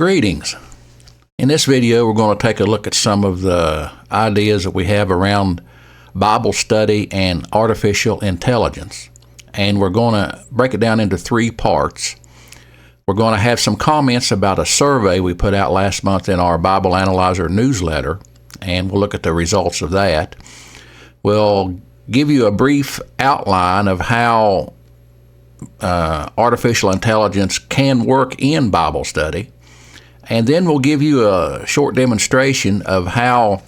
Greetings. In this video, we're going to take a look at some of the ideas that we have around Bible study and artificial intelligence. And we're going to break it down into three parts. We're going to have some comments about a survey we put out last month in our Bible Analyzer newsletter, and we'll look at the results of that. We'll give you a brief outline of how artificial intelligence can work in Bible study. And then we'll give you a short demonstration of how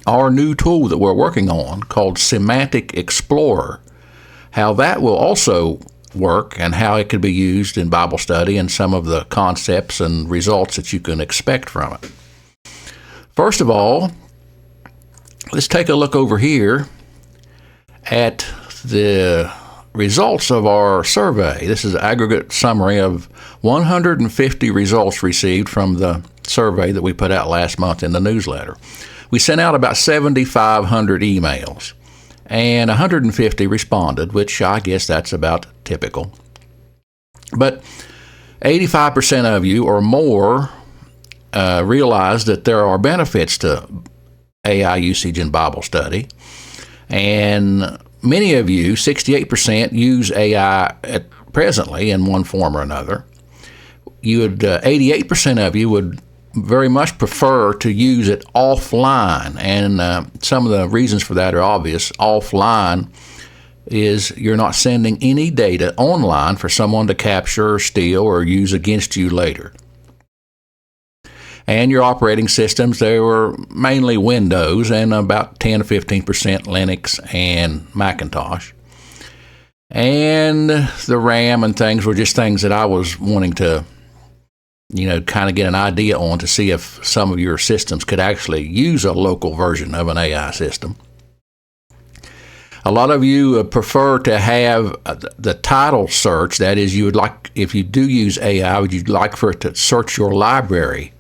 our new tool that we're working on, called Semantic Explorer, how that will also work and how it could be used in Bible study and some of the concepts and results that you can expect from it. First of all, let's take a look over here at the results of our survey. This is an aggregate summary of 150 results received from the survey that we put out last month in the newsletter. We sent out about 7,500 emails, and 150 responded, which I guess that's about typical. But 85% of you or more realize that there are benefits to AI usage in Bible study, and many of you, 68%, use AI presently in one form or another. 88% of you would very much prefer to use it offline, and some of the reasons for that are obvious. Offline is you're not sending any data online for someone to capture or steal or use against you later. And your operating systems, they were mainly Windows and about 10 to 15% Linux and Macintosh. And the RAM and things were just things that I was wanting to, kind of get an idea on to see if some of your systems could actually use a local version of an AI system. A lot of you prefer to have the title search. That is, you would like, if you do use AI, would you like for it to search your library?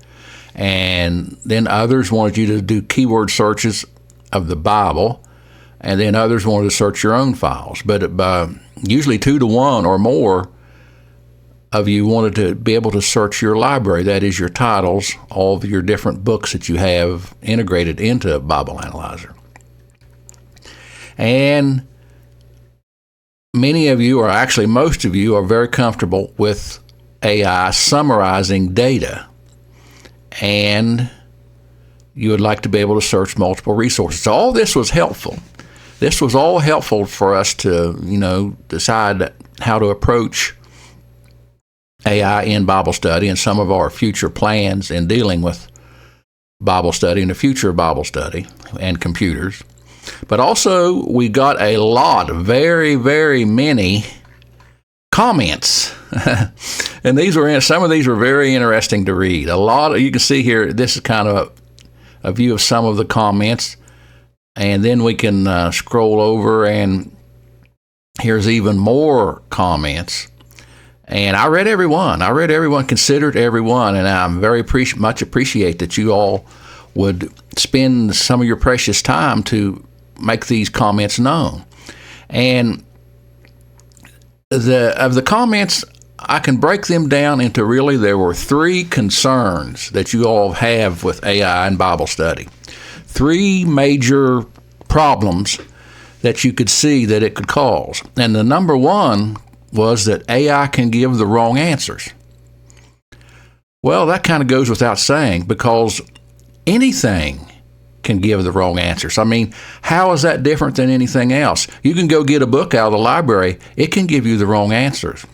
And then others wanted you to do keyword searches of the Bible, and then others wanted to search your own files. But usually 2 to 1 or more of you wanted to be able to search your library, that is your titles, all of your different books that you have integrated into Bible Analyzer. And many of you, or actually most of you, are very comfortable with AI summarizing data. And you would like to be able to search multiple resources. So all this was helpful. This was all helpful for us to, decide how to approach AI in Bible study and some of our future plans in dealing with Bible study and the future of Bible study and computers. But also, we got a lot, very, very many comments. And some of these were very interesting to read. You can see here, this is kind of a view of some of the comments. And then we can scroll over, and here's even more comments. And I read every one. Considered every one. And I'm very much appreciate that you all would spend some of your precious time to make these comments known. And of the comments, I can break them down into there were 3 concerns that you all have with AI and Bible study. 3 major problems that you could see that it could cause. And the number one was that AI can give the wrong answers. Well, that kind of goes without saying, because anything can give the wrong answers. I mean, how is that different than anything else? You can go get a book out of the library. It can give you the wrong answers.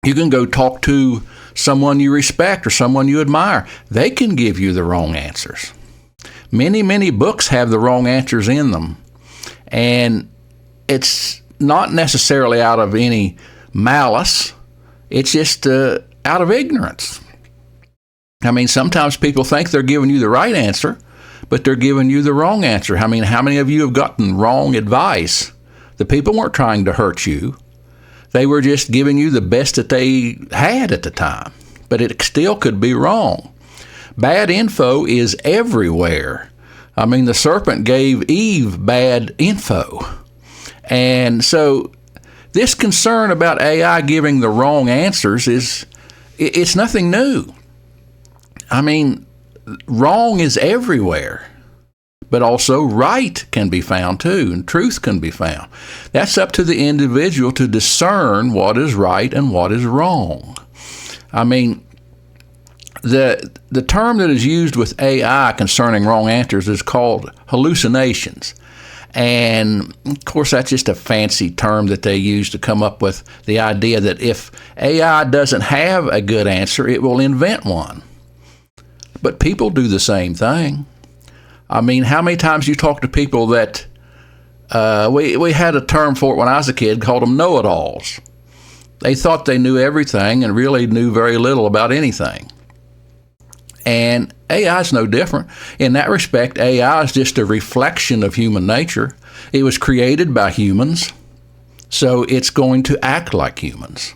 You can go talk to someone you respect or someone you admire. They can give you the wrong answers. Many, many books have the wrong answers in them. And it's not necessarily out of any malice. It's just out of ignorance. I mean, sometimes people think they're giving you the right answer, but they're giving you the wrong answer. I mean, how many of you have gotten wrong advice? The people weren't trying to hurt you. They were just giving you the best that they had at the time, but it still could be wrong. Bad info is everywhere. I mean, the serpent gave Eve bad info. And so this concern about AI giving the wrong answers it's nothing new. I mean, wrong is everywhere, but also right can be found too, and truth can be found. That's up to the individual to discern what is right and what is wrong. I mean, the term that is used with AI concerning wrong answers is called hallucinations. And, of course, that's just a fancy term that they use to come up with the idea that if AI doesn't have a good answer, it will invent one. But people do the same thing. I mean, how many times you talk to people that, we had a term for it when I was a kid, called them know-it-alls. They thought they knew everything and really knew very little about anything. And AI is no different. In that respect, AI is just a reflection of human nature. It was created by humans, so it's going to act like humans.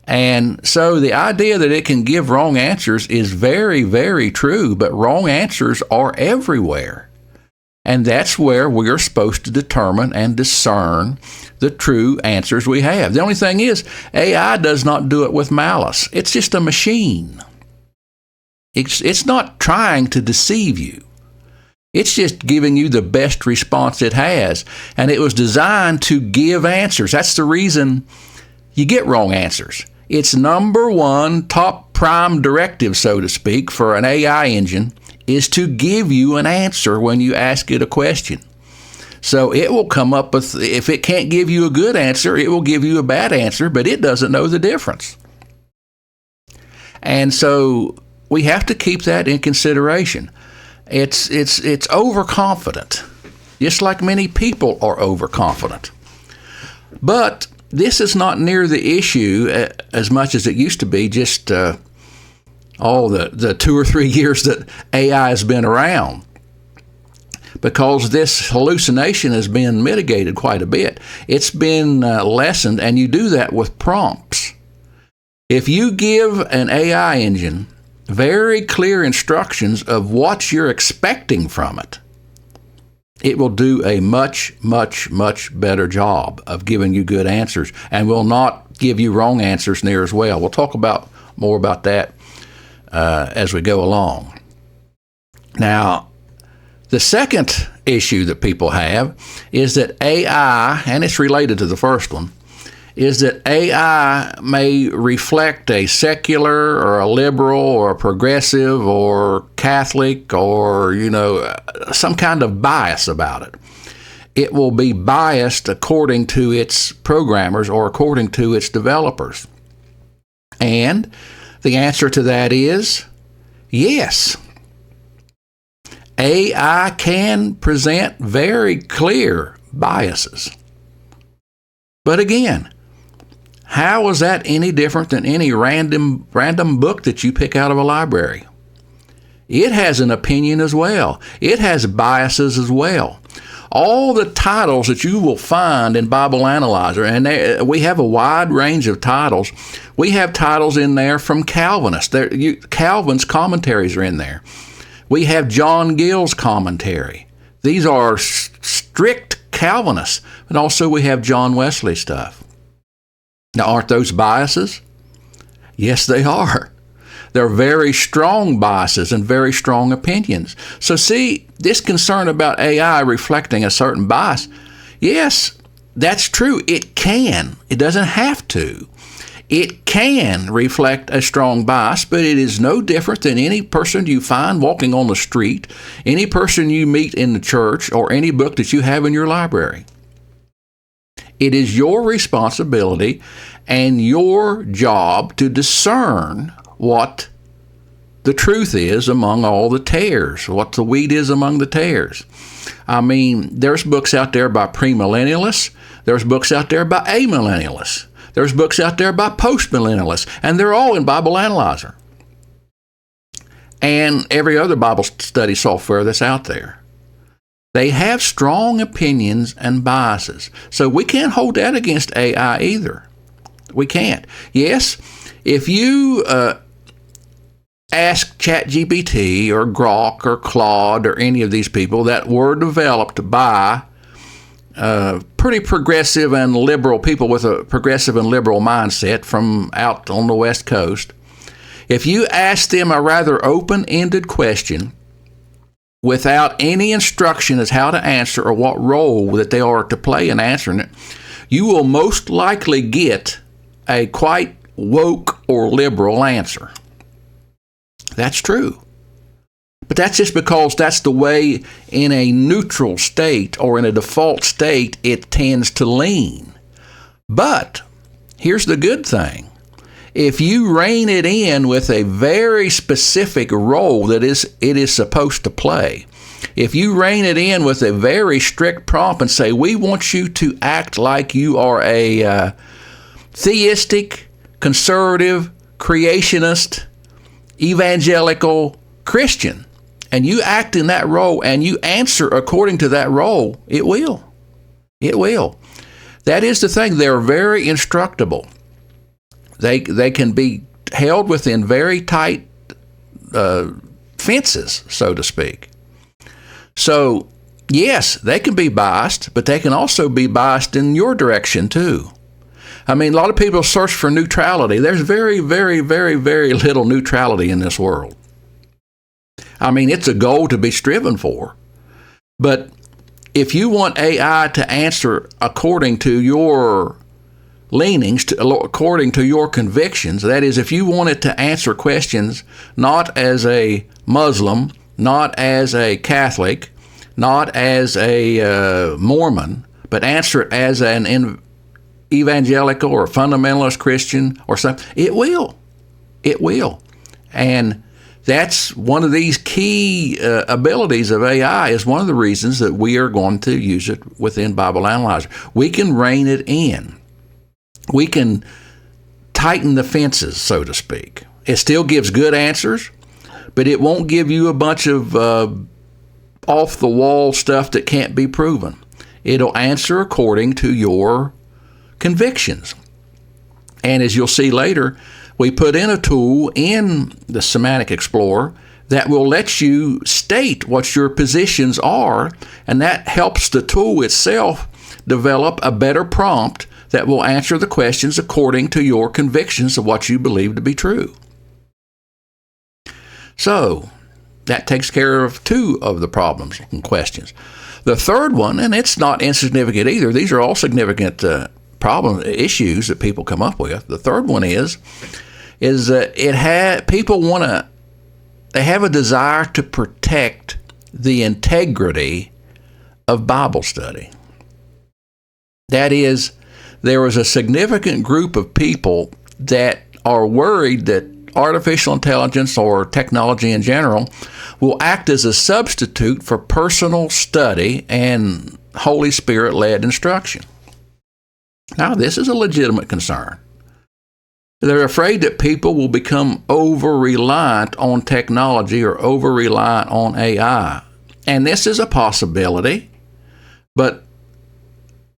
And so the idea that it can give wrong answers is very, very true, but wrong answers are everywhere. And that's where we're supposed to determine and discern the true answers we have. The only thing is, AI does not do it with malice. It's just a machine. It's not trying to deceive you. It's just giving you the best response it has. And it was designed to give answers. That's the reason you get wrong answers. Its number one top prime directive, so to speak, for an AI engine is to give you an answer when you ask it a question. So it will come up with, if it can't give you a good answer, it will give you a bad answer, but it doesn't know the difference. And so we have to keep that in consideration. It's overconfident, just like many people are overconfident. But this is not near the issue as much as it used to be just the 2 or 3 years that AI has been around, because this hallucination has been mitigated quite a bit. It's been lessened, and you do that with prompts. If you give an AI engine very clear instructions of what you're expecting from it, it will do a much, much, much better job of giving you good answers and will not give you wrong answers near as well. We'll talk more about that as we go along. Now, the second issue that people have is that AI, and it's related to the first one, is that AI may reflect a secular or a liberal or a progressive or Catholic or, some kind of bias about it. It will be biased according to its programmers or according to its developers. And the answer to that is yes. AI can present very clear biases. But again, how is that any different than any random book that you pick out of a library? It has an opinion as well. It has biases as well. All the titles that you will find in Bible Analyzer, and we have a wide range of titles. We have titles in there from Calvinists. Calvin's commentaries are in there. We have John Gill's commentary. These are strict Calvinists, but also we have John Wesley stuff. Now, aren't those biases? Yes, they are. They're very strong biases and very strong opinions. So see, this concern about AI reflecting a certain bias, yes, that's true. It can. It doesn't have to. It can reflect a strong bias, but it is no different than any person you find walking on the street, any person you meet in the church, or any book that you have in your library. It is your responsibility and your job to discern what the truth is among all the tares, what the wheat is among the tares. I mean, there's books out there by premillennialists. There's books out there by amillennialists. There's books out there by postmillennialists, and they're all in Bible Analyzer and every other Bible study software that's out there. They have strong opinions and biases. So we can't hold that against AI either. We can't. Yes, if you ask ChatGPT or Grok or Claude or any of these people that were developed by pretty progressive and liberal people with a progressive and liberal mindset from out on the West Coast, If you ask them a rather open-ended question without any instruction as how to answer or what role that they are to play in answering it, you will most likely get a quite woke or liberal answer. That's true. But that's just because that's the way in a neutral state or in a default state it tends to lean. But here's the good thing. If you rein it in with a very specific role that it is supposed to play, if you rein it in with a very strict prompt and say, we want you to act like you are a theistic, conservative, creationist, evangelical Christian, and you act in that role and you answer according to that role, it will. It will. That is the thing. They're very instructable. They can be held within very tight fences, so to speak. So, yes, they can be biased, but they can also be biased in your direction too. I mean, a lot of people search for neutrality. There's very, very, very, very little neutrality in this world. I mean, it's a goal to be striven for. But if you want AI to answer according to your leanings, according to your convictions, that is, if you want it to answer questions not as a Muslim, not as a Catholic, not as a Mormon, but answer it as an evangelical or fundamentalist Christian or something, it will. It will. And that's one of these key abilities of AI is one of the reasons that we are going to use it within Bible Analyzer. We can rein it in. We can tighten the fences, so to speak. It still gives good answers, but it won't give you a bunch of off-the-wall stuff that can't be proven. It'll answer according to your convictions. And as you'll see later, we put in a tool in the Semantic Explorer that will let you state what your positions are, and that helps the tool itself develop a better prompt that will answer the questions according to your convictions of what you believe to be true. So, that takes care of two of the problems and questions. The third one, and it's not insignificant either, these are all significant issues that people come up with. The third one is that people they have a desire to protect the integrity of Bible study. That is, there was a significant group of people that are worried that artificial intelligence or technology in general will act as a substitute for personal study and Holy Spirit-led instruction. Now, this is a legitimate concern. They're afraid that people will become over-reliant on technology or over-reliant on AI. And this is a possibility, but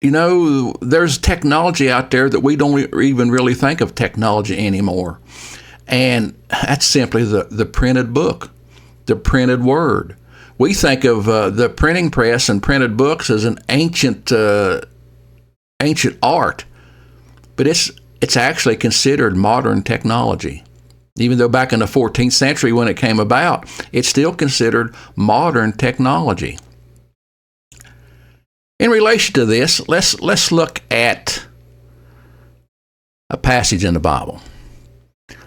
you know, there's technology out there that we don't even really think of technology anymore. And that's simply the printed book, the printed word. We think of the printing press and printed books as an ancient art, but it's actually considered modern technology. Even though back in the 14th century when it came about, it's still considered modern technology. In relation to this, let's look at a passage in the Bible.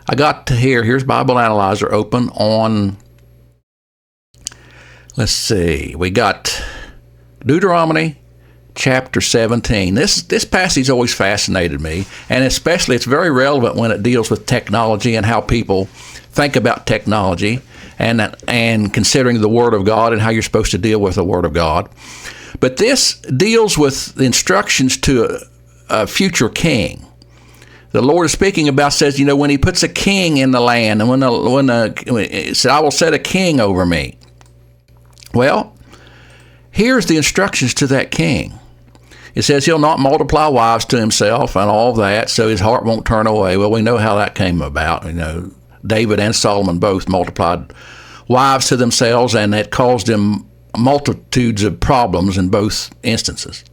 I got to here's Bible Analyzer open on, let's see, we got Deuteronomy chapter 17. This passage always fascinated me, and especially it's very relevant when it deals with technology and how people think about technology and considering the Word of God and how you're supposed to deal with the Word of God. But this deals with the instructions to a future king. The Lord is speaking about, says, you know, when he puts a king in the land, and when it said, I will set a king over me. Well, here's the instructions to that king. It says he'll not multiply wives to himself and all that, so his heart won't turn away. Well, we know how that came about. You know, David and Solomon both multiplied wives to themselves, and that caused them multitudes of problems in both instances.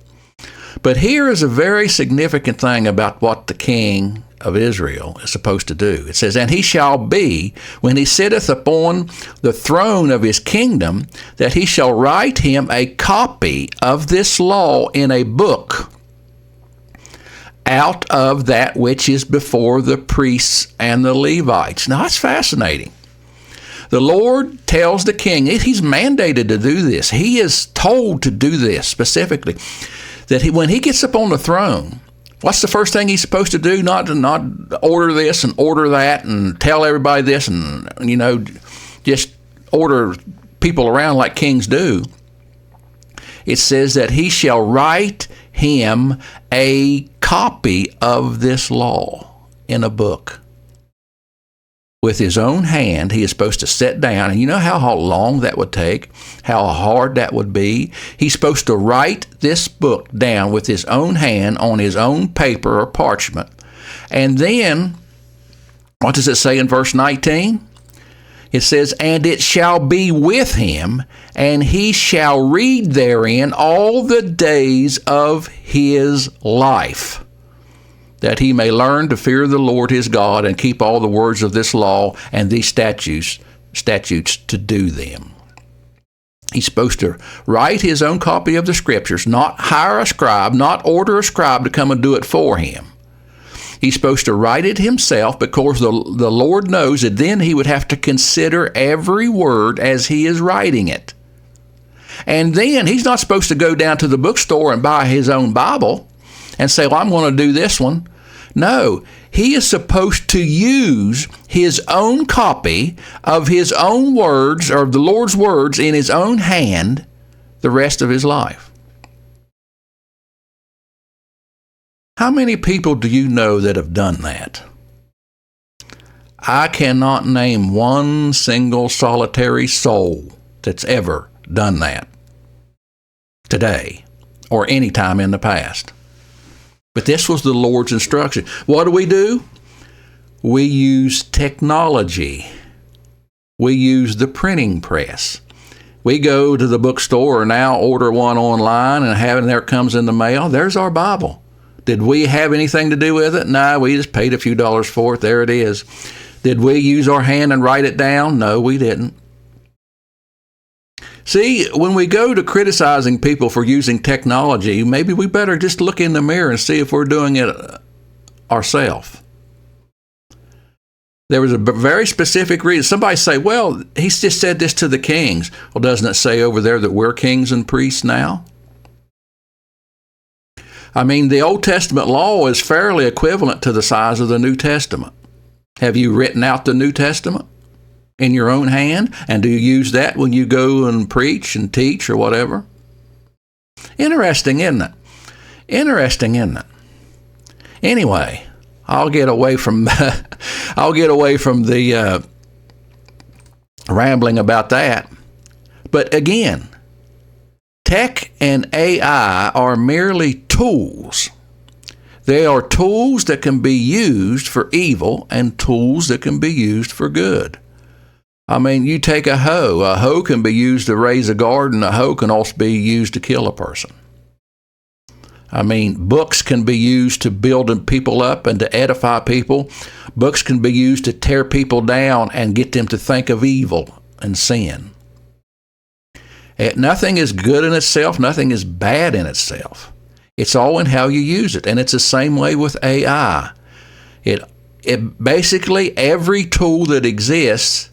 But here is a very significant thing about what the king of Israel is supposed to do. It says, "And he shall be, when he sitteth upon the throne of his kingdom, that he shall write him a copy of this law in a book, out of that which is before the priests and the Levites." Now, that's fascinating. The Lord tells the king, he's mandated to do this. He is told to do this specifically, that when he gets up on the throne, what's the first thing he's supposed to do? Not order this and order that and tell everybody this and, just order people around like kings do. It says that he shall write him a copy of this law in a book. With his own hand, he is supposed to sit down, and you know how long that would take, how hard that would be? He's supposed to write this book down with his own hand on his own paper or parchment. And then, what does it say in verse 19? It says, "And it shall be with him, and he shall read therein all the days of his life, that he may learn to fear the Lord his God and keep all the words of this law and these statutes to do them." He's supposed to write his own copy of the Scriptures, not hire a scribe, not order a scribe to come and do it for him. He's supposed to write it himself, because the Lord knows that then he would have to consider every word as he is writing it. And then he's not supposed to go down to the bookstore and buy his own Bible and say, "Well, I'm going to do this one." No, he is supposed to use his own copy of his own words, or the Lord's words, in his own hand the rest of his life. How many people do you know that have done that? I cannot name one single solitary soul that's ever done that today or any time in the past. But this was the Lord's instruction. What do? We use technology. We use the printing press. We go to the bookstore or now order one online and there comes in the mail. There's our Bible. Did we have anything to do with it? No, we just paid a few dollars for it. There it is. Did we use our hand and write it down? No, we didn't. See, when we go to criticizing people for using technology, maybe we better just look in the mirror and see if we're doing it ourselves. There was a very specific reason. Somebody say, "Well, he's just said this to the kings." Well, doesn't it say over there that we're kings and priests now? I mean, the Old Testament law is fairly equivalent to the size of the New Testament. Have you written out the New Testament in your own hand? And do you use that when you go and preach and teach or whatever? Interesting, isn't it? Interesting, isn't it? Anyway, I'll get away from the rambling about that. But again, tech and AI are merely tools. They are tools that can be used for evil and tools that can be used for good. I mean, you take a hoe. A hoe can be used to raise a garden. A hoe can also be used to kill a person. I mean, books can be used to build people up and to edify people. Books can be used to tear people down and get them to think of evil and sin. Nothing is good in itself. Nothing is bad in itself. It's all in how you use it. And it's the same way with AI. It basically, every tool that exists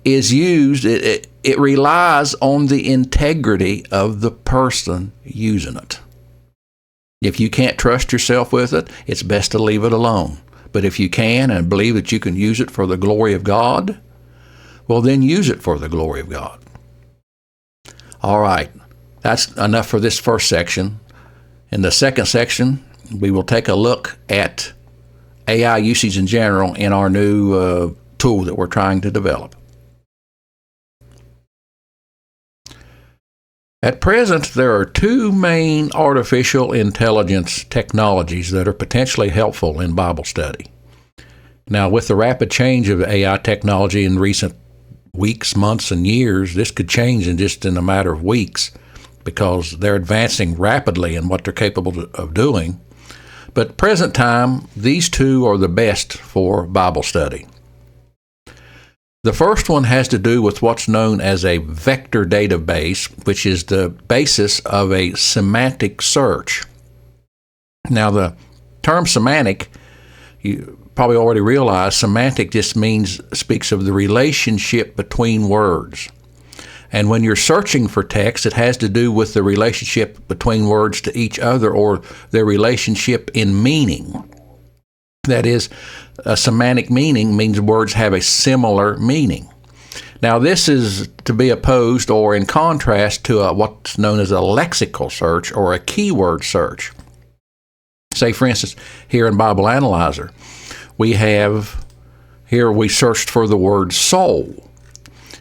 is used, it relies on the integrity of the person using it. If you can't trust yourself with it, it's best to leave it alone. But if you can and believe that you can use it for the glory of God, well, then use it for the glory of God. All right, that's enough for this first section. In the second section, we will take a look at AI usage in general in our new tool that we're trying to develop. At present, there are two main artificial intelligence technologies that are potentially helpful in Bible study. Now, with the rapid change of AI technology in recent weeks, months, and years, this could change in a matter of weeks because they're advancing rapidly in what they're capable of doing. But present time, these two are the best for Bible study. The first one has to do with what's known as a vector database, which is the basis of a semantic search. Now, the term semantic, you probably already realize, semantic just speaks of the relationship between words. And when you're searching for text, it has to do with the relationship between words to each other, or their relationship in meaning. That is, a semantic meaning means words have a similar meaning. Now, this is to be opposed or in contrast to what's known as a lexical search or a keyword search. Say, for instance, here in Bible Analyzer, we searched for the word soul.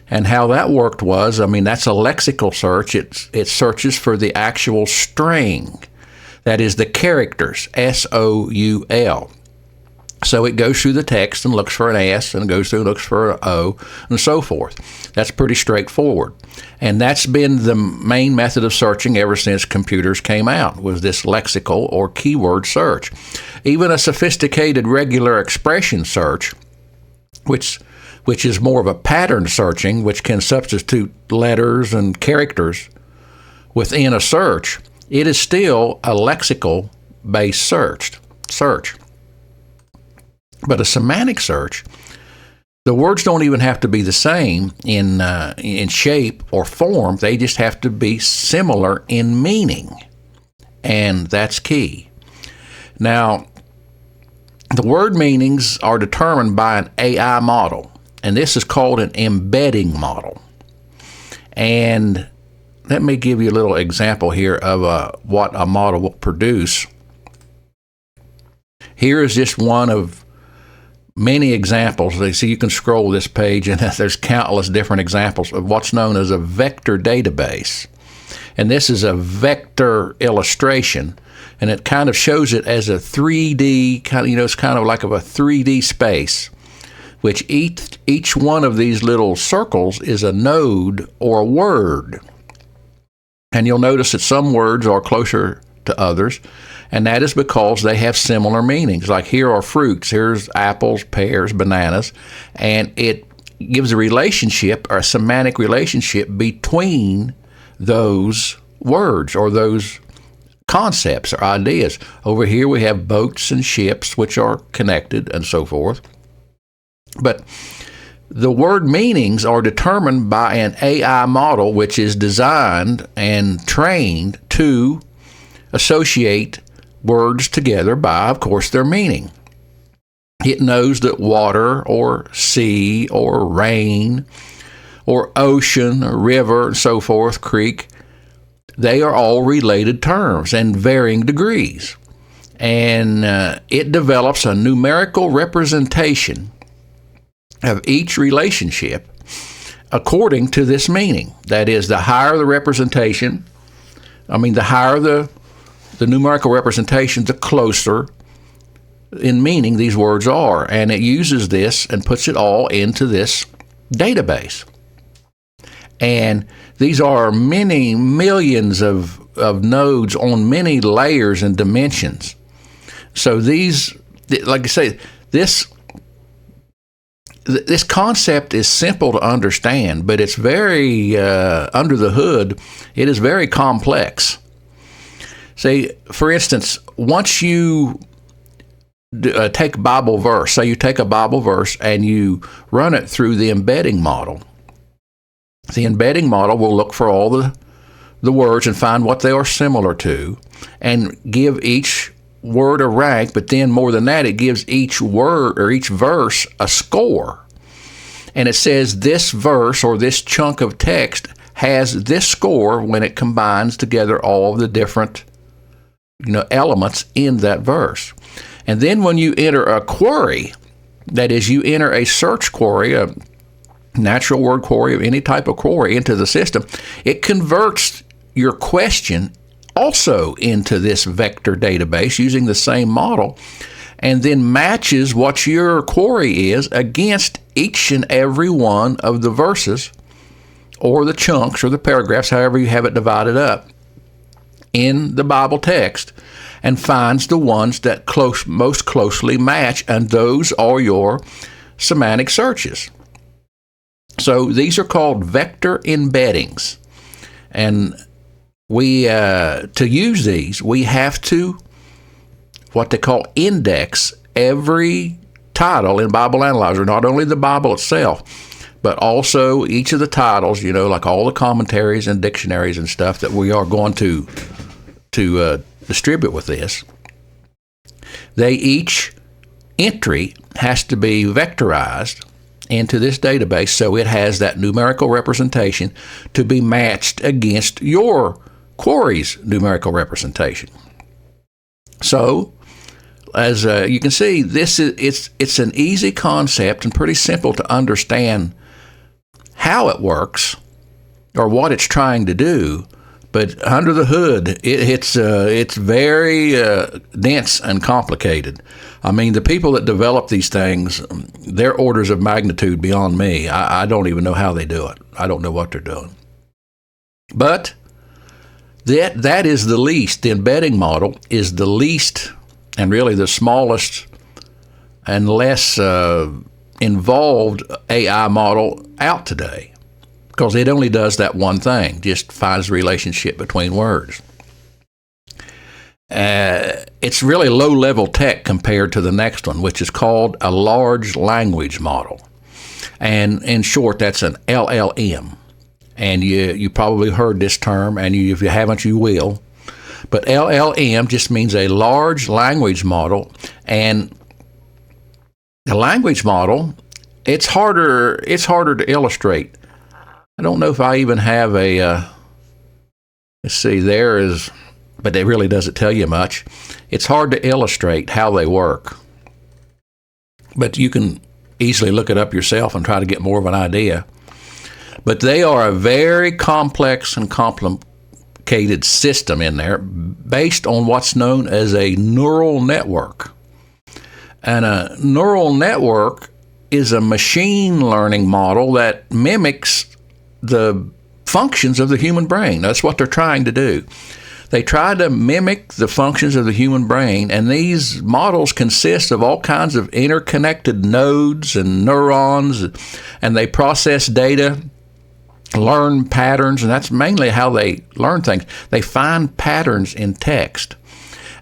And how that worked was, that's a lexical search. It searches for the actual string. That is the characters, S-O-U-L. So it goes through the text and looks for an S, and goes through and looks for an O, and so forth. That's pretty straightforward. And that's been the main method of searching ever since computers came out, was this lexical or keyword search. Even a sophisticated regular expression search, which is more of a pattern searching, which can substitute letters and characters within a search, it is still a lexical-based search. But a semantic search, the words don't even have to be the same in shape or form. They just have to be similar in meaning, and that's key. Now, the word meanings are determined by an AI model, and this is called an embedding model. And let me give you a little example here of what a model will produce. Here is just one of many examples. So you can scroll this page, and there's countless different examples of what's known as a vector database. And this is a vector illustration, and it kind of shows it as a 3D, it's kind of like a 3D space, which each one of these little circles is a node or a word. And you'll notice that some words are closer to others, and that is because they have similar meanings. Like here are fruits, here's apples, pears, bananas, and it gives a relationship, or a semantic relationship, between those words or those concepts or ideas. Over here we have boats and ships, which are connected, and so forth. But the word meanings are determined by an AI model, which is designed and trained to associate words together by, of course, their meaning. It knows that water or sea or rain or ocean or river and so forth, creek, they are all related terms and varying degrees. And it develops a numerical representation of each relationship according to this meaning. That is, the higher the representation, the higher the numerical representation, the closer in meaning these words are. And it uses this and puts it all into this database. And these are many millions of nodes on many layers and dimensions. So these, like I say, this concept is simple to understand, but it's very, under the hood, it is very complex. Say, for instance, once you take a Bible verse, say you take a Bible verse and you run it through the embedding model, the embedding model will look for all the words and find what they are similar to and give each word a rank, but then more than that, it gives each word or each verse a score. And it says this verse or this chunk of text has this score when it combines together all of the different elements in that verse. And then when you enter a query, that is, you enter a search query, a natural word query of any type of query into the system, it converts your question also into this vector database using the same model, and then matches what your query is against each and every one of the verses or the chunks or the paragraphs, however you have it divided up in the Bible text. and finds the ones that most closely match, and those are your semantic searches. So these are called vector embeddings, and we to use these, we have to what they call index every title in Bible Analyzer, not only the Bible itself, but also each of the titles, like all the commentaries and dictionaries and stuff that we are going to distribute with this. Each entry has to be vectorized into this database, so it has that numerical representation to be matched against your query's numerical representation. So, as you can see, it's an easy concept and pretty simple to understand how it works or what it's trying to do. But under the hood, it's very dense and complicated. I mean, the people that develop these things, they're orders of magnitude beyond me. I don't even know how they do it. I don't know what they're doing. But that is the least. The embedding model is the least and really the smallest and less involved AI model out today, because it only does that one thing, just finds the relationship between words. It's really low-level tech compared to the next one, which is called a large language model. And in short, that's an LLM. And you probably heard this term, and if you haven't, you will. But LLM just means a large language model, and the language model, it's harder to illustrate. I don't know if I even have let's see, but it really doesn't tell you much. It's hard to illustrate how they work. But you can easily look it up yourself and try to get more of an idea. But they are a very complex and complicated system in there based on what's known as a neural network. And a neural network is a machine learning model that mimics the functions of the human brain. That's what they're trying to do. They try to mimic the functions of the human brain, and these models consist of all kinds of interconnected nodes and neurons, and they process data, learn patterns, and that's mainly how they learn things. They find patterns in text,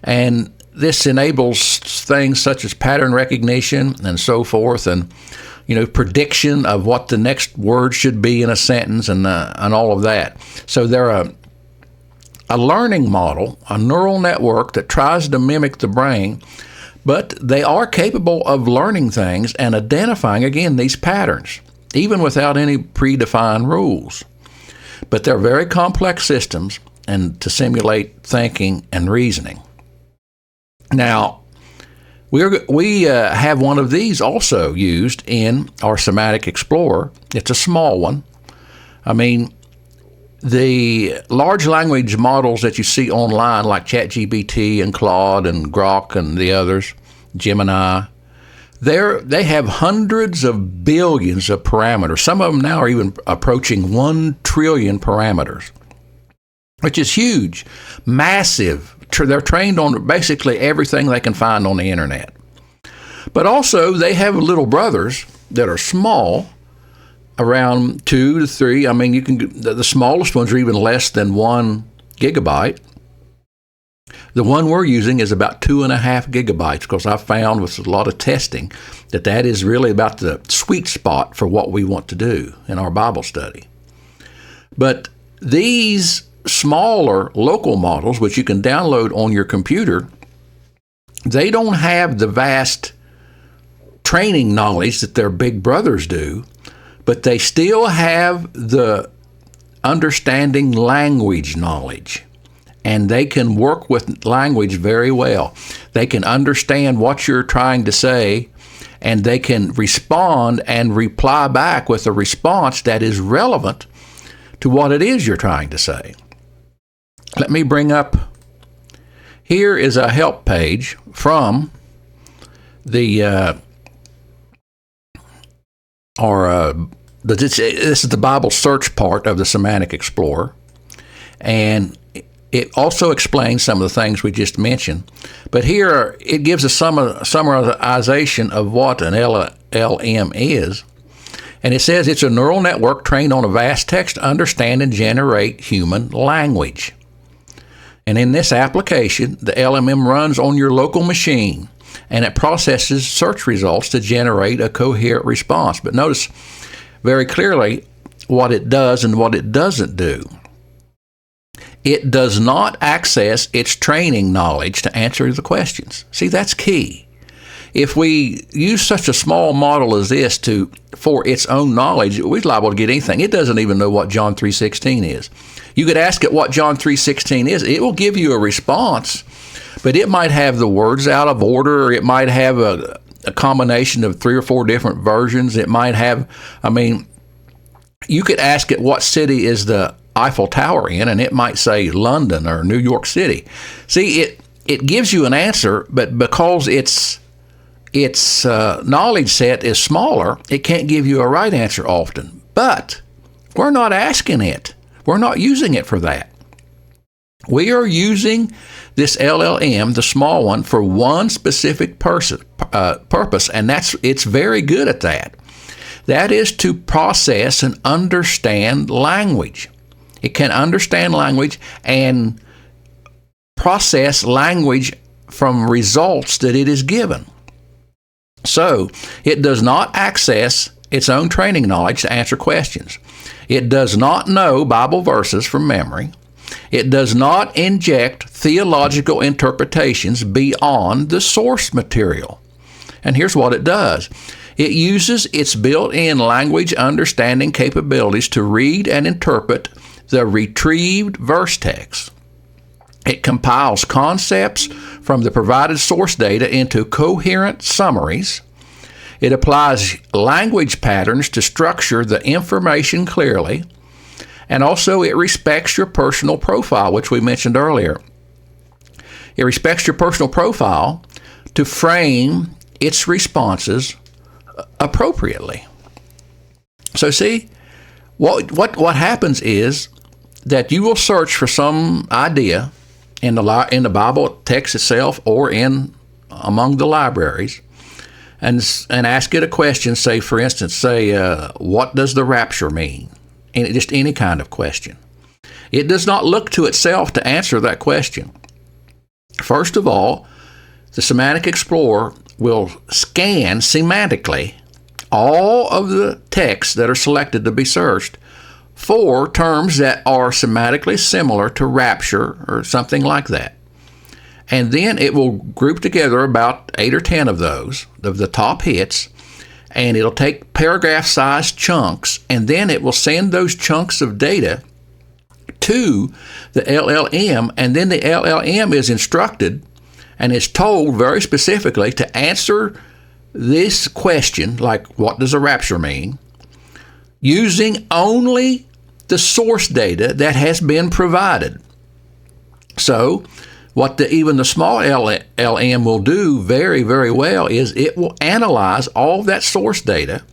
and this enables things such as pattern recognition and so forth, and prediction of what the next word should be in a sentence, and all of that. So they're a learning model, a neural network that tries to mimic the brain, but they are capable of learning things and identifying, again, these patterns, even without any predefined rules. But they're very complex systems and to simulate thinking and reasoning. Now, we have one of these also used in our Semantic Explorer. It's a small one. I mean, the large language models that you see online, like ChatGPT and Claude and Grok and the others, Gemini, they have hundreds of billions of parameters. Some of them now are even approaching 1 trillion parameters, which is huge, massive. They're trained on basically everything they can find on the internet. But also, they have little brothers that are small, around 2 to 3. I mean, the smallest ones are even less than 1 gigabyte. The one we're using is about 2.5 gigabytes, because I found with a lot of testing that is really about the sweet spot for what we want to do in our Bible study. But these smaller local models, which you can download on your computer, they don't have the vast training knowledge that their big brothers do, but they still have the understanding language knowledge. And they can work with language very well. They can understand what you're trying to say, and they can respond and reply back with a response that is relevant to what it is you're trying to say. Let me bring up, here is a help page from this is the Bible search part of the Semantic Explorer. And It also explains some of the things we just mentioned. But here it gives a summarization of what an LLM is. And it says it's a neural network trained on a vast text to understand and generate human language. And in this application, the LLM runs on your local machine, and it processes search results to generate a coherent response. But notice very clearly what it does and what it doesn't do. It does not access its training knowledge to answer the questions. See, that's key. If we use such a small model as this for its own knowledge, we're liable to get anything. It doesn't even know what John 3:16 is. You could ask it what John 3:16 is. It will give you a response, but it might have the words out of order. Or it might have a combination of 3 or 4 different versions. It might have, you could ask it what city is the Eiffel Tower in, and it might say London or New York City. See, it gives you an answer, but because its knowledge set is smaller, it can't give you a right answer often. But we're not asking it. We're not using it for that. We are using this LLM, the small one, for one specific purpose, and it's very good at that. That is to process and understand language. It can understand language and process language from results that it is given. So it does not access its own training knowledge to answer questions. It does not know Bible verses from memory. It does not inject theological interpretations beyond the source material. And here's what it does. It uses its built-in language understanding capabilities to read and interpret the retrieved verse text. It compiles concepts from the provided source data into coherent summaries. It applies language patterns to structure the information clearly. And also it respects your personal profile, which we mentioned earlier. It respects your personal profile to frame its responses appropriately. So see, what happens is that you will search for some idea in the Bible text itself or among the libraries, and ask it a question. Say, for instance, what does the rapture mean? And just any kind of question. It does not look to itself to answer that question. First of all, the Semantic Explorer will scan semantically all of the texts that are selected to be searched for terms that are semantically similar to rapture or something like that. And then it will group together about 8 or 10 of those, of the top hits, and it'll take paragraph-sized chunks, and then it will send those chunks of data to the LLM, and then the LLM is instructed and is told very specifically to answer this question, like what does a rapture mean, using only the source data that has been provided. So what even the small LLM will do very, very well is it will analyze all that source data,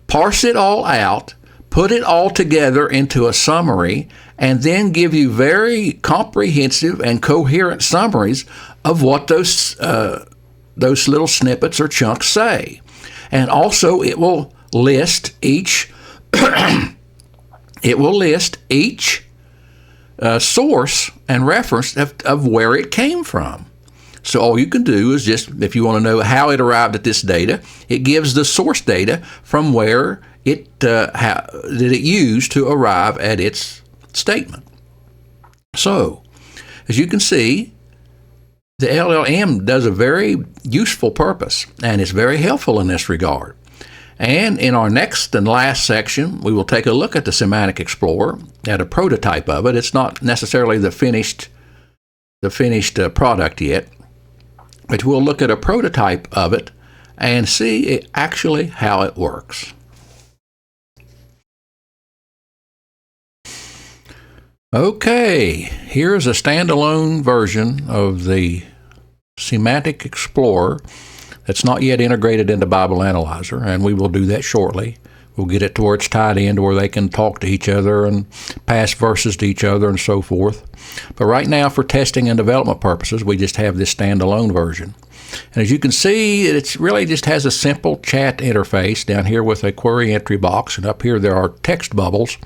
parse it all out, put it all together into a summary, and then give you very comprehensive and coherent summaries of what those little snippets or chunks say. And also it will list each source and reference of where it came from. So all you can do is just, if you want to know how it arrived at this data, it gives the source data from where that it used to arrive at its statement. So, as you can see, the LLM does a very useful purpose, and it's very helpful in this regard. And in our next and last section, we will take a look at the Semantic Explorer, at a prototype of it. It's not necessarily the finished product yet, but we'll look at a prototype of it and see actually how it works. Okay, here's a standalone version of the Semantic Explorer that's not yet integrated into Bible Analyzer, and we will do that shortly. We'll get it to where it's tied in to where they can talk to each other and pass verses to each other and so forth. But right now, for testing and development purposes, we just have this standalone version. And as you can see, it really just has a simple chat interface down here with a query entry box. And up here there are text bubbles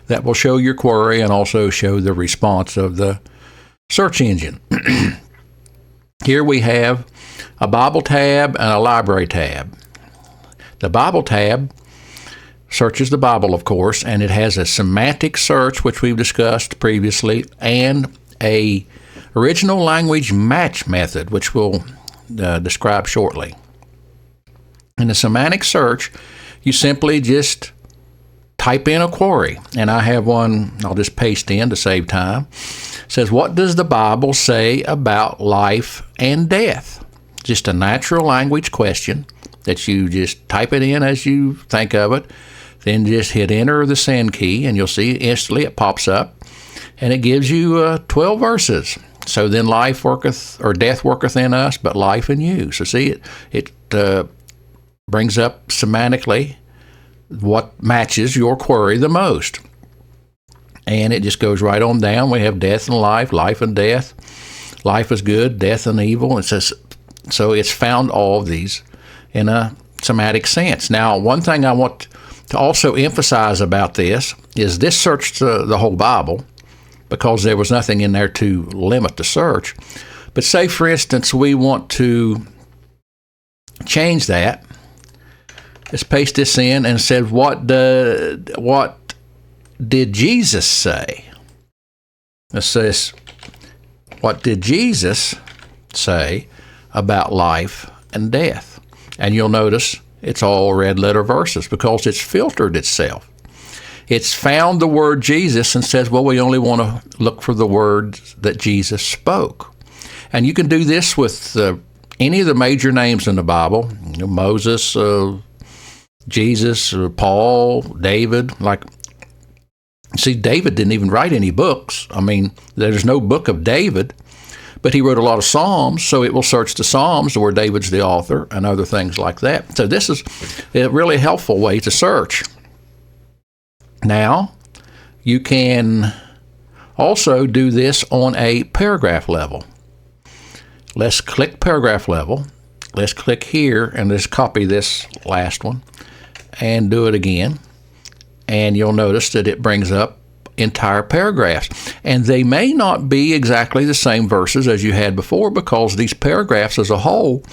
that will show your query and also show the response of the search engine. Here we have a Bible tab and a library tab. The Bible tab searches the Bible, of course, and it has a semantic search, which we've discussed previously, and a original language match method, which we'll describe shortly. In the semantic search, you simply just type in a query, and I have one I'll just paste in to save time. It says, what does the Bible say about life and death? Just a natural language question that you just type it in as you think of it, then just hit enter the send key, and you'll see instantly it pops up, and it gives you 12 verses. So then life worketh, or death worketh in us, but life in you. So see, it brings up semantically what matches your query the most. And it just goes right on down. We have death and life and death. Life is good, death and evil. It says, so it's found all of these in a semantic sense. Now, one thing I want to also emphasize about this is this searched the whole Bible because there was nothing in there to limit the search. But say, for instance, we want to change that. Let's paste this in and said, what did Jesus say? It says, what did Jesus say about life and death? And you'll notice it's all red letter verses because it's filtered itself. It's found the word Jesus and says, well, we only want to look for the words that Jesus spoke. And you can do this with any of the major names in the Bible, Moses, Jesus, Paul, David. See, David didn't even write any books. I mean, there's no book of David, but he wrote a lot of Psalms, so it will search the Psalms where David's the author and other things like that. So this is a really helpful way to search. Now, you can also do this on a paragraph level. Let's click paragraph level. Let's click here and let's copy this last one and do it again. And you'll notice that it brings up entire paragraphs. And they may not be exactly the same verses as you had before because these paragraphs as a whole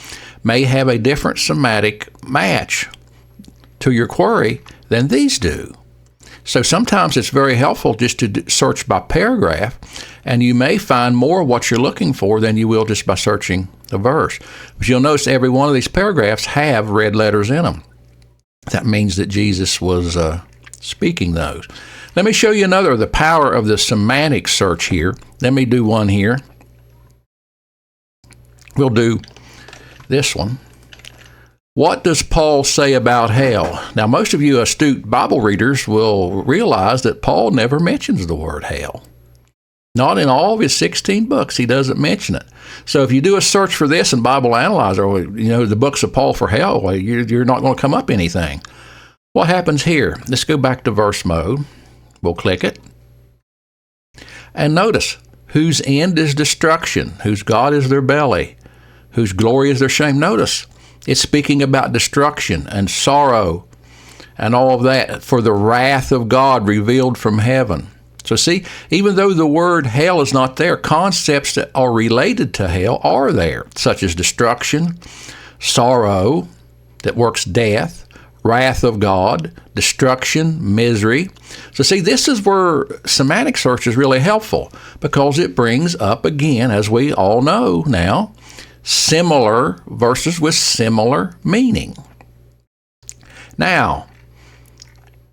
may have a different semantic match to your query than these do. So sometimes it's very helpful just to search by paragraph, and you may find more of what you're looking for than you will just by searching the verse. But you'll notice every one of these paragraphs have red letters in them. That means that Jesus was speaking those. Let me show you another, the power of the semantic search here. Let me do one here. We'll do this one. What does Paul say about hell? Now, most of you astute Bible readers will realize that Paul never mentions the word hell. Not in all of his 16 books, he doesn't mention it. So if you do a search for this in Bible Analyzer, the books of Paul for hell, well, you're not going to come up anything. What happens here? Let's go back to verse mode. We'll click it. And notice, whose end is destruction, whose God is their belly, whose glory is their shame. Notice, it's speaking about destruction and sorrow and all of that for the wrath of God revealed from heaven. So see, even though the word hell is not there, concepts that are related to hell are there, such as destruction, sorrow that works death, wrath of God, destruction, misery. So see, this is where semantic search is really helpful because it brings up, again, as we all know now, similar verses with similar meaning. Now,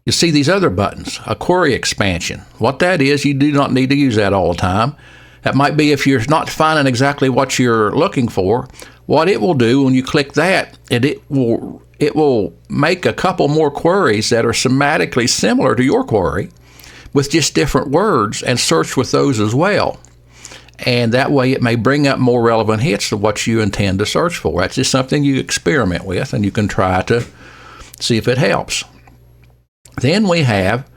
you see these other buttons, a query expansion. What that is, you do not need to use that all the time. That might be if you're not finding exactly what you're looking for. What it will do when you click that, it will make a couple more queries that are semantically similar to your query with just different words and search with those as well. And that way it may bring up more relevant hits to what you intend to search for. That's just something you experiment with and you can try to see if it helps. Then we have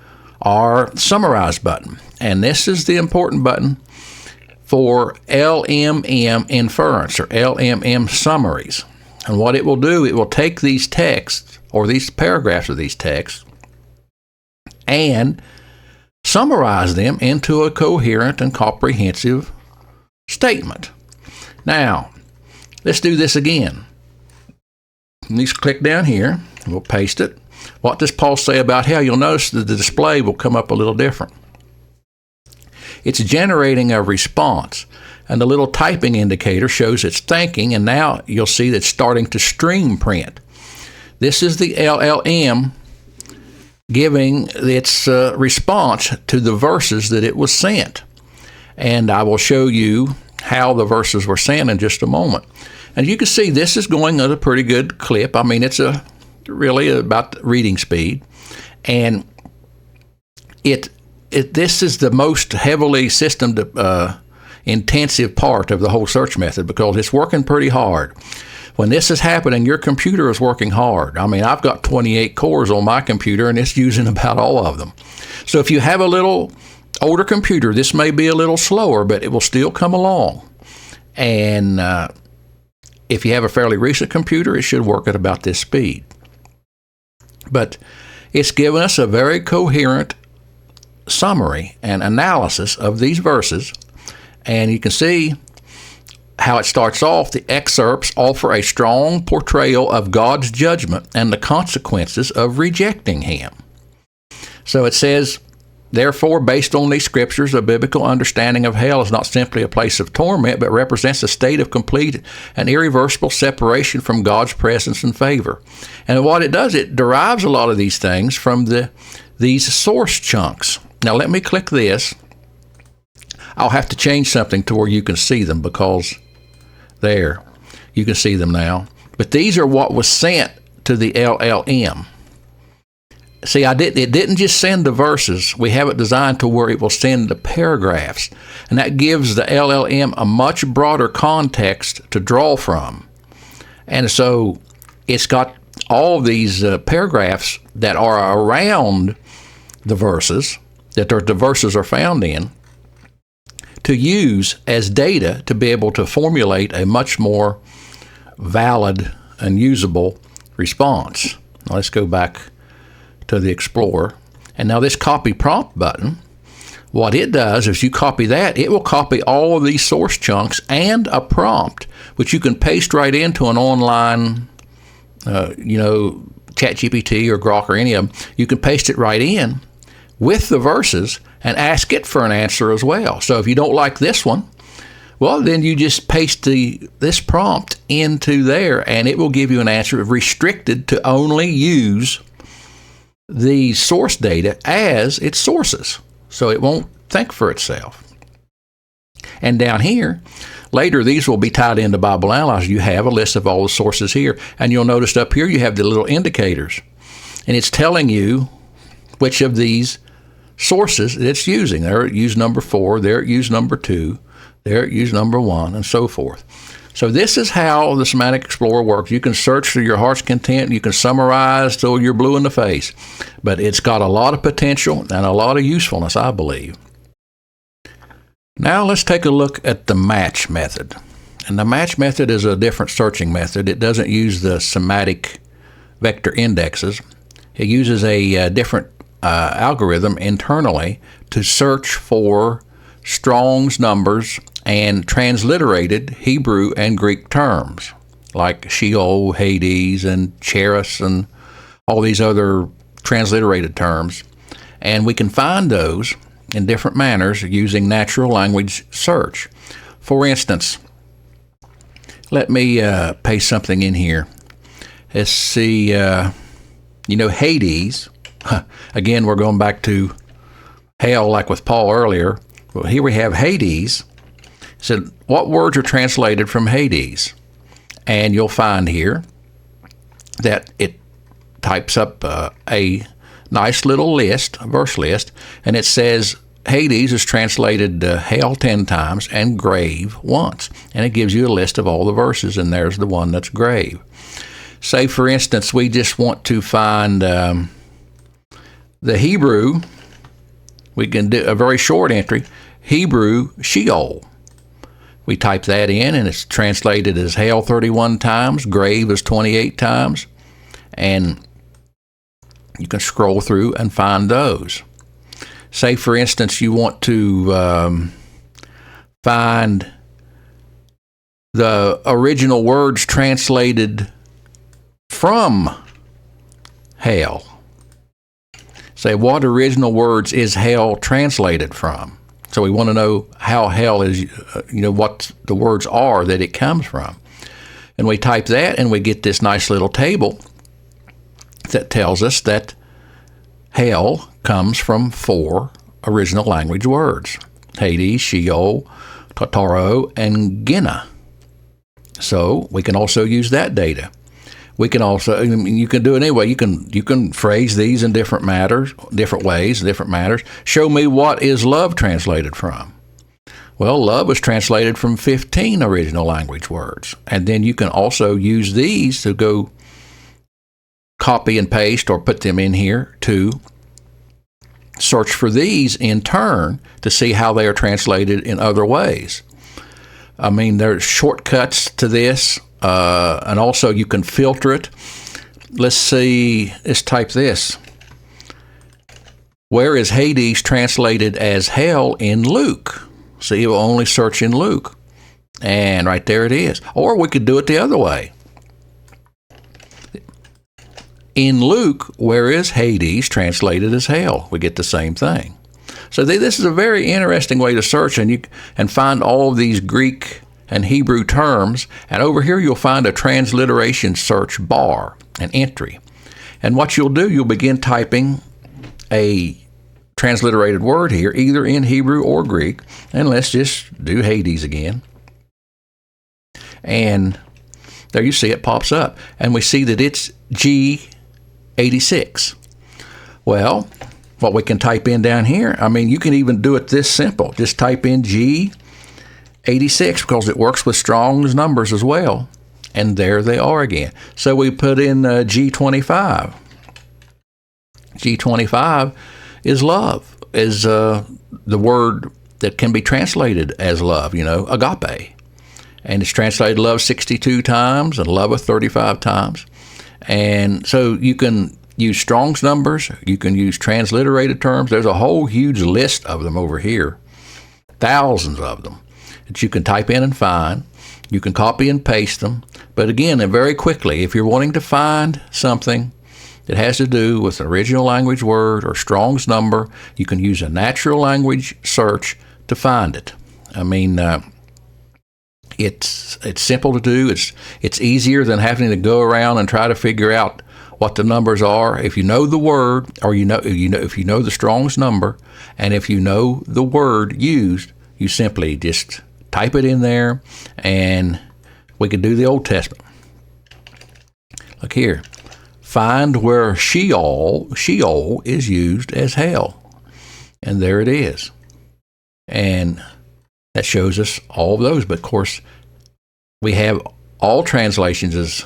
our Summarize button, and this is the important button for LMM inference or LMM summaries. And what it will do, it will take these texts or these paragraphs of these texts and summarize them into a coherent and comprehensive statement. Now, let's do this again. Let's click down here, and we'll paste it. What does Paul say about hell? You'll notice that the display will come up a little different. It's generating a response, and the little typing indicator shows it's thinking, and now you'll see that it's starting to stream print. This is the LLM giving its response to the verses that it was sent. And I will show you how the verses were sent in just a moment. And you can see this is going at a pretty good clip. I mean, it's really about reading speed. And this is the most heavily system intensive part of the whole search method because it's working pretty hard. When this is happening, your computer is working hard. I mean, I've got 28 cores on my computer, and it's using about all of them. So if you have a little older computer, this may be a little slower, but it will still come along. And if you have a fairly recent computer, it should work at about this speed. But it's given us a very coherent summary and analysis of these verses, and you can see how it starts off. The excerpts offer a strong portrayal of God's judgment and the consequences of rejecting Him. So it says, therefore, based on these scriptures, a biblical understanding of hell is not simply a place of torment, but represents a state of complete and irreversible separation from God's presence and favor. And what it does, it derives a lot of these things from these source chunks. Now let me click this. I'll have to change something to where you can see them because there, you can see them now. But these are what was sent to the LLM. See, it didn't just send the verses. We have it designed to where it will send the paragraphs. And that gives the LLM a much broader context to draw from. And so it's got all these paragraphs that are around the verses, that the verses are found in, to use as data to be able to formulate a much more valid and usable response. Now let's go back to the Explorer. And now this copy prompt button, what it does is you copy that, it will copy all of these source chunks and a prompt, which you can paste right into an online, ChatGPT or Grok or any of them. You can paste it right in with the verses and ask it for an answer as well. So if you don't like this one, well, then you just paste this prompt into there, and it will give you an answer restricted to only use the source data as its sources. So it won't think for itself. And down here, later, these will be tied into Bible Analyzer. You have a list of all the sources here, and you'll notice up here you have the little indicators, and it's telling you which of these sources it's using. There it used number 4, there it used number 2, there it used number 1, and so forth. So this is how the Semantic Explorer works. You can search to your heart's content, you can summarize till you're blue in the face, but it's got a lot of potential and a lot of usefulness, I believe. Now let's take a look at the match method. And the match method is a different searching method. It doesn't use the semantic vector indexes. It uses a different algorithm internally to search for Strong's numbers and transliterated Hebrew and Greek terms like Sheol, Hades, and Charis, and all these other transliterated terms. And we can find those in different manners using natural language search. For instance, let me paste something in here. Let's see, Hades. Again, we're going back to hell like with Paul earlier. Well, here we have Hades. It said, what words are translated from Hades? And you'll find here that it types up a nice little list, a verse list, and it says Hades is translated hell 10 times and grave once. And it gives you a list of all the verses, and there's the one that's grave. Say, for instance, we just want to find The Hebrew, we can do a very short entry, Hebrew Sheol. We type that in, and it's translated as hell 31 times, grave is 28 times, and you can scroll through and find those. Say, for instance, you want to find the original words translated from hell. Say, what original words is hell translated from? So we want to know how hell is, what the words are that it comes from. And we type that, and we get this nice little table that tells us that hell comes from 4 original language words: Hades, Sheol, Tartaro, and Gehenna. So we can also use that data. We can also, you can do it anyway. You can phrase these in different ways, different matters. Show me what is love translated from. Well, love was translated from 15 original language words. And then you can also use these to go copy and paste or put them in here to search for these in turn to see how they are translated in other ways. I mean, there's shortcuts to this. And also you can filter it. Let's type this. Where is Hades translated as hell in Luke? See, we'll only search in Luke. And right there it is. Or we could do it the other way. In Luke, where is Hades translated as hell? We get the same thing. So this is a very interesting way to search and find all of these Greek and Hebrew terms, and over here you'll find a transliteration search bar, an entry. And what you'll do, you'll begin typing a transliterated word here, either in Hebrew or Greek, and let's just do Hades again. And there you see it pops up, and we see that it's G86. Well, what we can type in down here, you can even do it this simple. Just type in G86 because it works with Strong's numbers as well. And there they are again. So we put in G25. G25 is love, is the word that can be translated as love, agape. And it's translated love 62 times and love 35 times. And so you can use Strong's numbers. You can use transliterated terms. There's a whole huge list of them over here, thousands of them, that you can type in and find. You can copy and paste them. But again, and very quickly, if you're wanting to find something that has to do with an original language word or Strong's number, you can use a natural language search to find it. It's simple to do. It's easier than having to go around and try to figure out what the numbers are. If you know the word, or if you know the Strong's number, and if you know the word used, you simply just type it in there, and we can do the Old Testament. Look here. Find where Sheol is used as hell. And there it is. And that shows us all of those. But of course, we have all translations as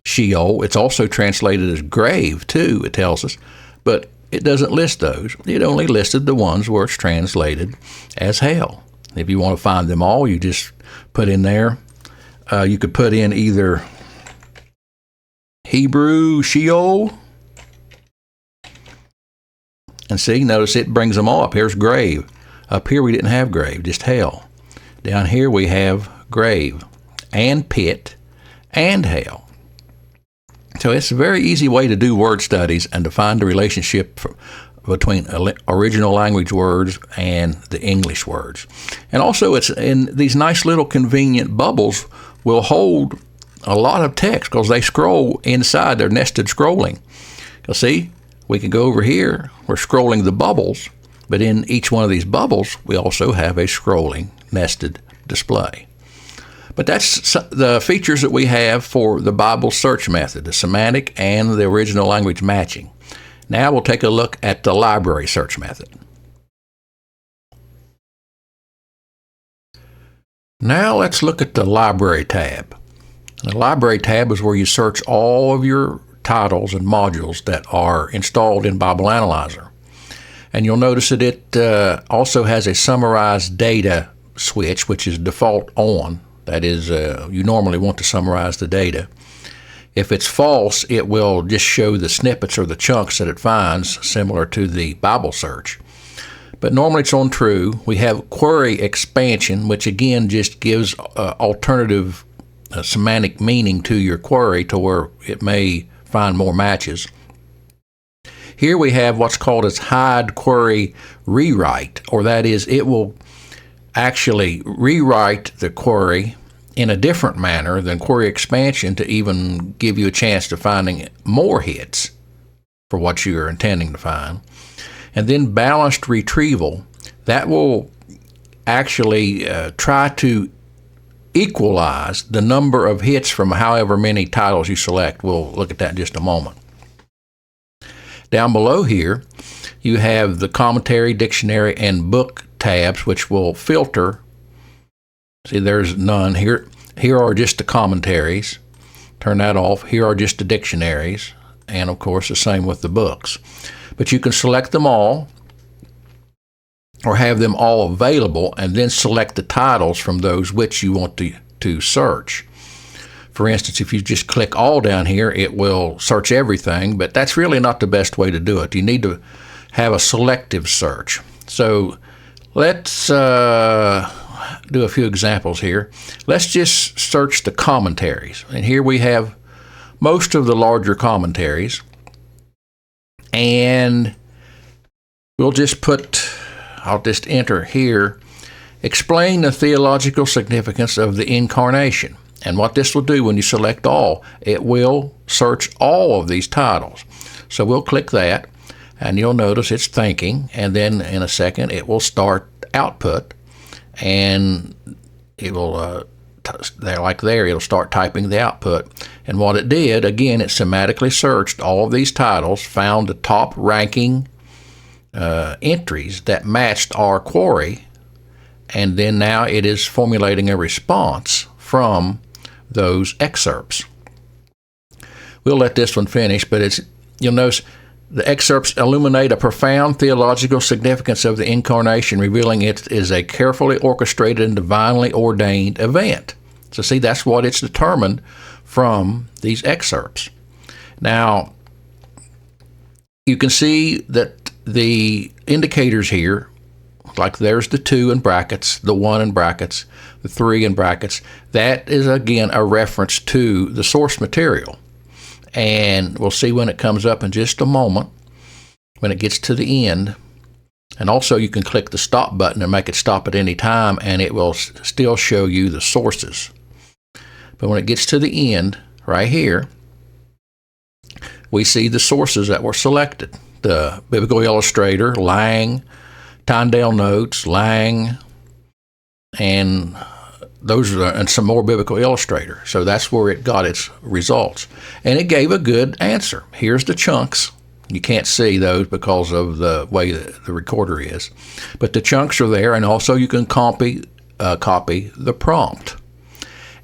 Sheol. It's also translated as grave, too, it tells us. But it doesn't list those. It only listed the ones where it's translated as hell. If you want to find them all, you just put in there. You could put in either Hebrew Sheol. And see, notice it brings them all up. Here's grave. Up here we didn't have grave, just hell. Down here we have grave and pit and hell. So it's a very easy way to do word studies and to find the relationship between original language words and the English words. And also it's in these nice little convenient bubbles will hold a lot of text because they scroll inside. They're nested scrolling. You'll see, we can go over here. We're scrolling the bubbles, but in each one of these bubbles, we also have a scrolling nested display. But that's the features that we have for the Bible search method, the semantic and the original language matching. Now we'll take a look at the library search method. Now let's look at the library tab. The library tab is where you search all of your titles and modules that are installed in Bible Analyzer. And you'll notice that it also has a summarize data switch, which is default on. That is, you normally want to summarize the data. If it's false, it will just show the snippets or the chunks that it finds, similar to the Bible search. But normally it's on true. We have query expansion, which again just gives alternative semantic meaning to your query to where it may find more matches. Here we have what's called as hide query rewrite, or that is, it will actually rewrite the query in a different manner than query expansion to even give you a chance to finding more hits for what you're intending to find. And then balanced retrieval, that will actually try to equalize the number of hits from however many titles you select. We'll look at that in just a moment. Down below here, you have the commentary, dictionary, and book tabs, which will filter. See, there's none here. Here are just the commentaries. Turn that off. Here are just the dictionaries, and of course the same with the books. But you can select them all or have them all available and then select the titles from those which you want to search. For instance, if you just click all down here, it will search everything, but that's really not the best way to do it. You need to have a selective search. So let's do a few examples here. Let's just search the commentaries. And here we have most of the larger commentaries. And we'll just I'll just enter here, explain the theological significance of the incarnation. And what this will do when you select all, it will search all of these titles. So we'll click that, and you'll notice it's thinking, and then in a second it will start output, and it will, it'll start typing the output. And what it did, again, it semantically searched all of these titles, found the top ranking entries that matched our query, and then now it is formulating a response from those excerpts. We'll let this one finish, but you'll notice the excerpts illuminate a profound theological significance of the incarnation, revealing it is a carefully orchestrated and divinely ordained event. So see, that's what it's determined from these excerpts. Now, you can see that the indicators here, like there's the 2 in brackets, the 1 in brackets, the 3 in brackets, that is again a reference to the source material. And we'll see when it comes up in just a moment, when it gets to the end. And also you can click the stop button and make it stop at any time, and it will still show you the sources. But when it gets to the end, right here, we see the sources that were selected. The Biblical Illustrator, Lang, Tyndale Notes, Lang, and and some more Biblical Illustrator. So that's where it got its results. And it gave a good answer. Here's the chunks. You can't see those because of the way the recorder is. But the chunks are there, and also you can copy the prompt.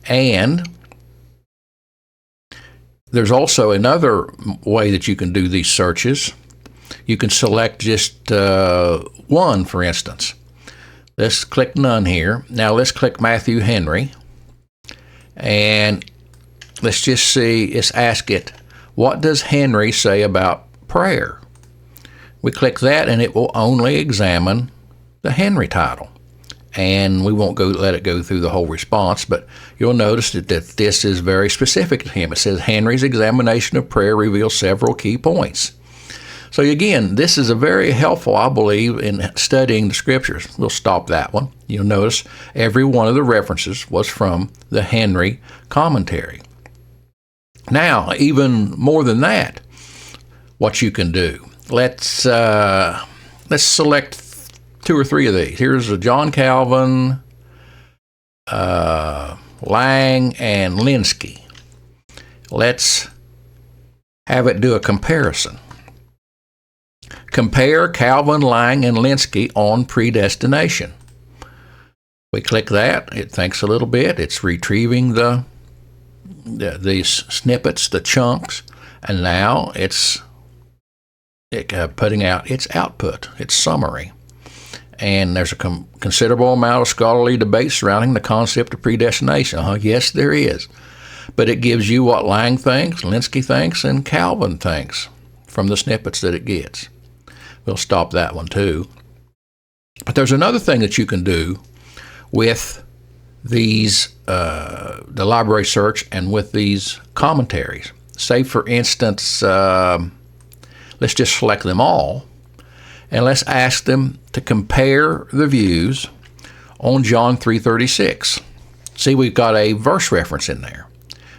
And there's also another way that you can do these searches. You can select just one, for instance. Let's click none here. Now let's click Matthew Henry. And let's just see, let's ask it, what does Henry say about prayer? We click that, and it will only examine the Henry title. And we won't let it go through the whole response, but you'll notice that this is very specific to him. It says Henry's examination of prayer reveals several key points. So again, this is a very helpful, I believe, in studying the scriptures. We'll stop that one. You'll notice every one of the references was from the Henry commentary. Now, even more than that, what you can do. Let's select 2 or 3 of these. Here's a John Calvin, Lang, and Linsky. Let's have it do a comparison. Compare Calvin, Lang, and Linsky on predestination. We click that. It thinks a little bit. It's retrieving these snippets, the chunks, and now it's putting out its output, its summary. And there's a considerable amount of scholarly debate surrounding the concept of predestination. Yes, there is. But it gives you what Lang thinks, Linsky thinks, and Calvin thinks from the snippets that it gets. We'll stop that one too. But there's another thing that you can do with these, the library search, and with these commentaries. Say, for instance, let's just select them all, and let's ask them to compare the views on John 3:36. See, we've got a verse reference in there.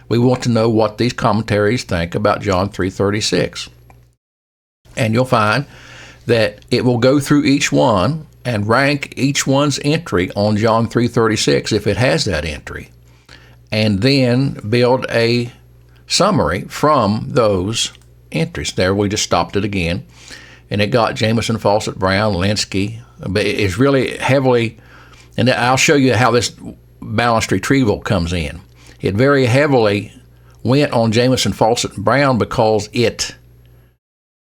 We want to know what these commentaries think about John 3:36. And you'll find that it will go through each one and rank each one's entry on John 3:36 if it has that entry, and then build a summary from those entries. There, we just stopped it again, and it got Jamieson, Fawcett, Brown, Linsky. But it's really heavily, and I'll show you how this balanced retrieval comes in. It very heavily went on Jamieson, Fawcett, and Brown because it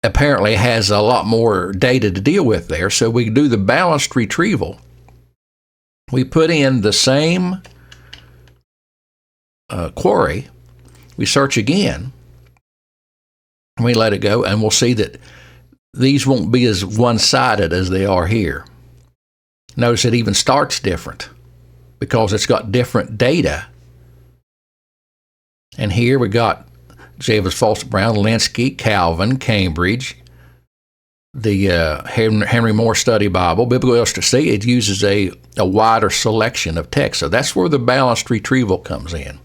apparently has a lot more data to deal with there. So we do the balanced retrieval. We put in the same query. We search again. And we let it go, and we'll see that these won't be as one-sided as they are here. Notice it even starts different because it's got different data. And here we got Jamieson, Fawcett, Brown, Linsky, Calvin, Cambridge, the Henry Moore Study Bible, Biblical Illustration. See, it uses a wider selection of text. So that's where the balanced retrieval comes in.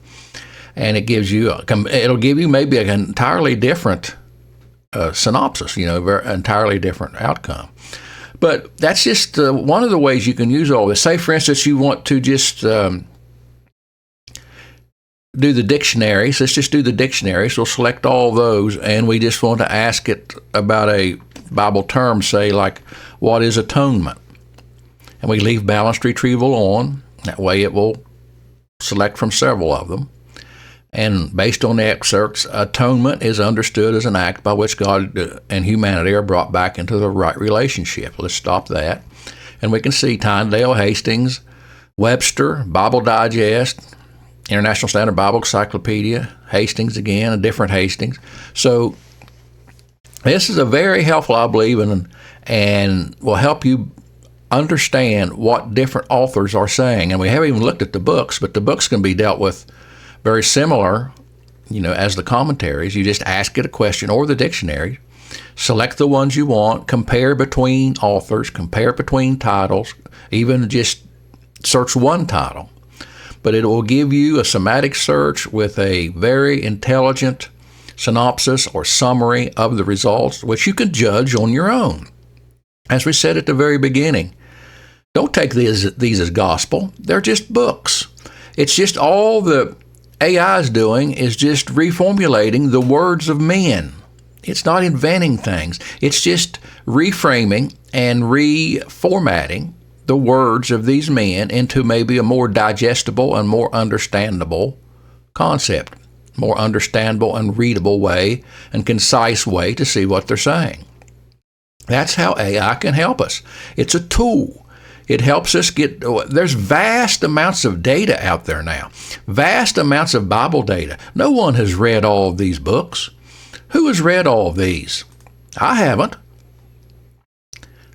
And it gives you, it'll give you maybe an entirely different synopsis, entirely different outcome. But that's just one of the ways you can use all this. Say, for instance, you want to just do the dictionaries. Let's just do the dictionaries. We'll select all those, and we just want to ask it about a Bible term, say like, what is atonement? And we leave balanced retrieval on. That way it will select from several of them. And based on the excerpts, atonement is understood as an act by which God and humanity are brought back into the right relationship. Let's stop that. And we can see Tyndale, Hastings, Webster, Bible Digest, International Standard Bible Encyclopedia, Hastings again, a different Hastings. So this is a very helpful, I believe, and will help you understand what different authors are saying. And we haven't even looked at the books, but the books can be dealt with very similar, as the commentaries. You just ask it a question, or the dictionary, select the ones you want, compare between authors, compare between titles, even just search one title. But it will give you a semantic search with a very intelligent synopsis or summary of the results, which you can judge on your own. As we said at the very beginning, don't take these as gospel. They're just books. It's just all the AI is doing is just reformulating the words of men. It's not inventing things. It's just reframing and reformatting the words of these men into maybe a more digestible and more understandable concept, more understandable and readable way and concise way to see what they're saying. That's how AI can help us. It's a tool. It helps us there's vast amounts of data out there now, vast amounts of Bible data. No one has read all of these books. Who has read all of these? I haven't.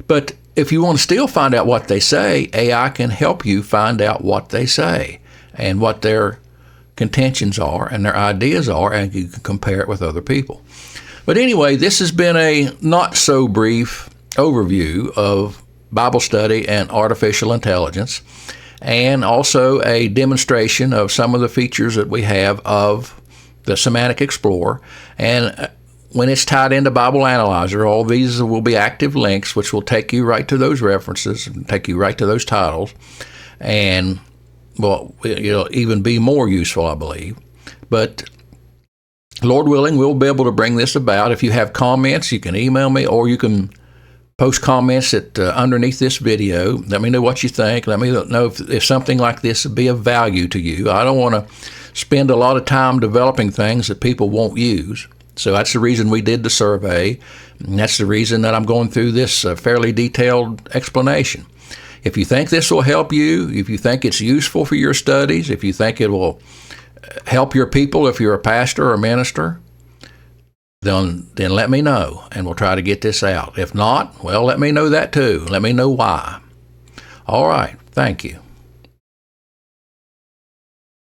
But if you want to still find out what they say, AI can help you find out what they say and what their contentions are and their ideas are, and you can compare it with other people. But anyway, this has been a not so brief overview of Bible study and artificial intelligence, and also a demonstration of some of the features that we have of the Semantic Explorer. And when it's tied into Bible Analyzer, all these will be active links, which will take you right to those references and take you right to those titles. And, well, it'll even be more useful, I believe. But Lord willing, we'll be able to bring this about. If you have comments, you can email me, or you can post comments underneath this video. Let me know what you think. Let me know if something like this would be of value to you. I don't want to spend a lot of time developing things that people won't use. So that's the reason we did the survey, and that's the reason that I'm going through this fairly detailed explanation. If you think this will help you, if you think it's useful for your studies, if you think it will help your people if you're a pastor or minister, then let me know, and we'll try to get this out. If not, well, let me know that too. Let me know why. All right. Thank you.